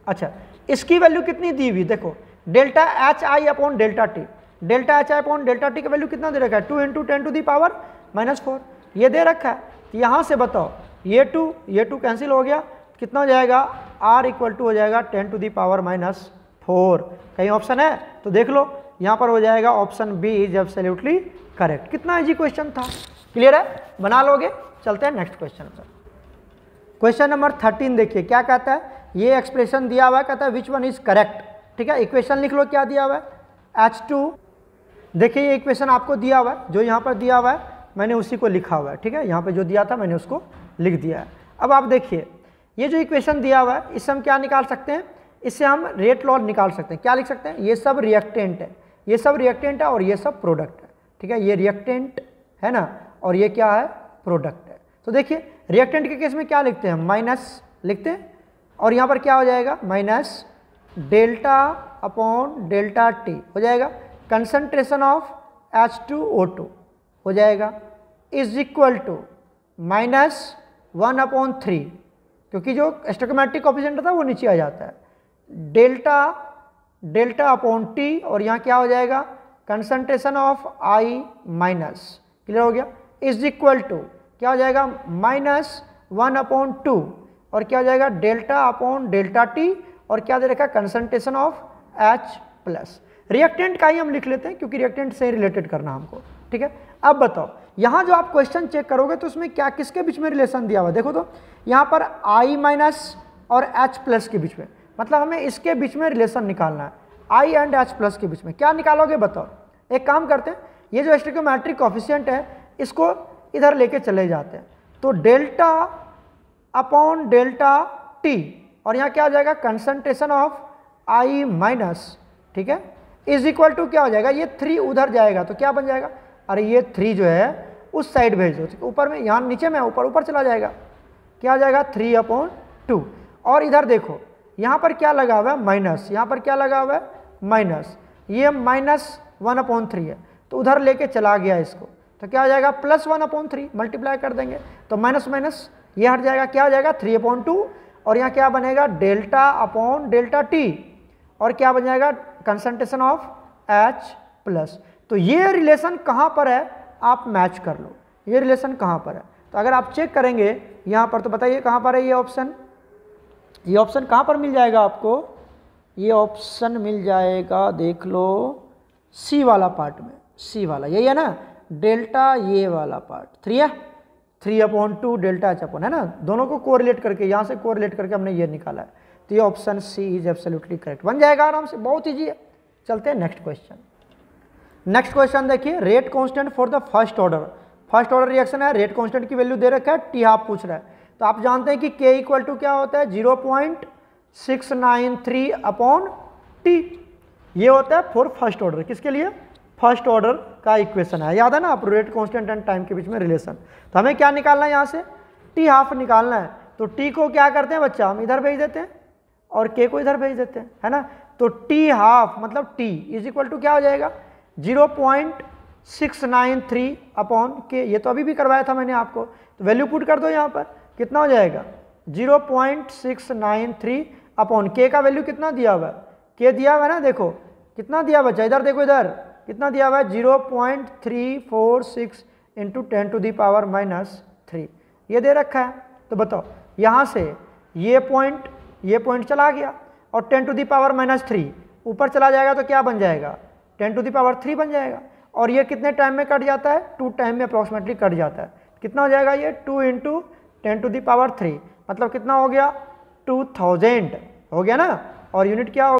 अच्छा इसकी वैल्यू कितनी दी हुई, देखो delta HI upon delta T, delta HI upon delta T का वैल्यू कितना दे रखा है 2 × 10⁻⁴ ये दे रखा है। तो यहाँ से बताओ ये 2 कैंसिल हो गया, कितना हो जाएगा R इक्वल टू हो जाएगा 10⁻⁴। कहीं ऑप्शन है तो देख लो, यहाँ पर हो जाएगा option B is absolutely correct. कितना इजी क्वेश्चन था, क्लियर है, बना लोगे। चलते हैं नेक्स्ट क्वेश्चन पर। क्वेश्चन नंबर 13 देखिए क्या कहता है, ये एक्सप्रेशन दिया हुआ है, कहता है विच वन इज करेक्ट, ठीक है। इक्वेशन लिख लो क्या दिया हुआ है H2, देखिए ये इक्वेशन आपको दिया हुआ है, जो यहाँ पर दिया हुआ है मैंने उसी को लिखा हुआ है, ठीक है। यहाँ पे जो दिया था मैंने उसको लिख दिया है। अब आप देखिए ये जो इक्वेशन दिया हुआ है इससे हम क्या निकाल सकते हैं, इससे हम रेट लॉ निकाल सकते हैं। क्या लिख सकते हैं, ये सब रिएक्टेंट है, ये सब रिएक्टेंट है और ये सब प्रोडक्ट है, ठीक है। ये रिएक्टेंट है ना, और ये क्या है प्रोडक्ट है। तो देखिए रिएक्टेंट के केस में क्या लिखते हैं, माइनस लिखते हैं, और यहाँ पर क्या हो जाएगा minus delta upon delta T हो जाएगा, कंसंट्रेशन ऑफ H2O2 हो जाएगा इज इक्वल टू -1/3, क्योंकि जो स्टोइकोमेट्रिक कोएफिशिएंट था वो नीचे आ जाता है, डेल्टा अपॉन T, और यहाँ क्या हो जाएगा concentration of I minus, clear हो गया, इज इक्वल टू क्या हो जाएगा -1/2, और क्या हो जाएगा डेल्टा अपॉन डेल्टा T, और क्या दे रखा concentration of H plus. Reactant का ही हम लिख लेते हैं क्योंकि रिएक्टेंट से रिलेटेड करना हमको, ठीक है। अब बताओ यहाँ जो आप क्वेश्चन चेक करोगे तो उसमें क्या किसके बीच में रिलेशन दिया हुआ, देखो तो यहाँ पर I माइनस और H प्लस के बीच में, मतलब हमें इसके बीच में रिलेशन निकालना है, I एंड H प्लस के बीच में। क्या निकालोगे बताओ, एक काम करते हैं, ये जो स्टोइकोमेट्रिक कोएफिशिएंट है इसको इधर लेके चले जाते हैं, तो डेल्टा अपॉन डेल्टा T, और यहाँ क्या हो जाएगा कंसंट्रेशन ऑफ I माइनस, ठीक है, इज इक्वल टू क्या हो जाएगा, ये 3 उधर जाएगा तो क्या बन जाएगा, अरे ये 3 जो है उस साइड भेज दो, ठीक, ऊपर में, यहाँ नीचे में ऊपर चला जाएगा, क्या हो जाएगा 3/2, और इधर देखो यहाँ पर क्या लगा हुआ है माइनस, यहाँ पर क्या लगा हुआ है माइनस, ये 1/3 है, तो उधर लेके चला गया इसको, तो क्या हो जाएगा +1/3, मल्टीप्लाई कर देंगे तो माइनस माइनस ये हट जाएगा, क्या हो जाएगा 3/2, और यहाँ क्या बनेगा डेल्टा अपॉन डेल्टा टी, और क्या बन जाएगा कंसंट्रेशन ऑफ H+। तो ये रिलेशन कहाँ पर है आप मैच कर लो, ये रिलेशन कहाँ पर है। तो अगर आप चेक करेंगे यहाँ पर तो बताइए कहाँ पर है ये ऑप्शन, ये ऑप्शन कहाँ पर मिल जाएगा आपको, ये ऑप्शन मिल जाएगा देख लो सी वाला पार्ट में, सी वाला यही है ना, डेल्टा ये वाला पार्ट 3 है, 3/2 डेल्टा H अपॉन है ना, दोनों को कोरिलेट करके यहाँ से कोरिलेट करके हमने ये निकाला है, तो ये option C is absolutely correct, बन जाएगा आराम से, बहुत ईजी है। चलते हैं नेक्स्ट क्वेश्चन। नेक्स्ट क्वेश्चन देखिए, rate constant for the first order, first order reaction है, रेट कांस्टेंट की वैल्यू दे रखा है, T½ पूछ रहा है, तो आप जानते हैं कि K इक्वल टू क्या होता है 0.693/T, ये होता है फॉर फर्स्ट ऑर्डर, किसके लिए फर्स्ट ऑर्डर का इक्वेशन है, याद है ना आप, रेट कांस्टेंट एंड टाइम के बीच में रिलेशन। तो हमें क्या निकालना है यहाँ से T½ निकालना है, तो T को क्या करते हैं बच्चा हम इधर भेज देते हैं और K को इधर भेज देते हैं, है ना, तो T½ मतलब T इज इक्वल टू क्या हो जाएगा 0.693/K, ये तो अभी भी करवाया था मैंने आपको, तो वैल्यू पुट कर दो यहाँ पर, कितना हो जाएगा 0.693/K का वैल्यू कितना दिया हुआ है, K दिया हुआ है ना, देखो कितना दिया बच्चा, इधर देखो इधर कितना दिया हुआ है 0.346 × 10⁻³ ये दे रखा है। तो बताओ यहाँ से ये पॉइंट चला गया और 10⁻³ ऊपर चला जाएगा तो क्या बन जाएगा 10⁻³ बन जाएगा, और ये कितने टाइम में कट जाता है 2 टाइम में अप्रॉक्सीमेटली कट जाता है, कितना हो जाएगा ये 2 × 10⁻³ मतलब कितना हो गया 2000 हो गया ना, और यूनिट क्या हो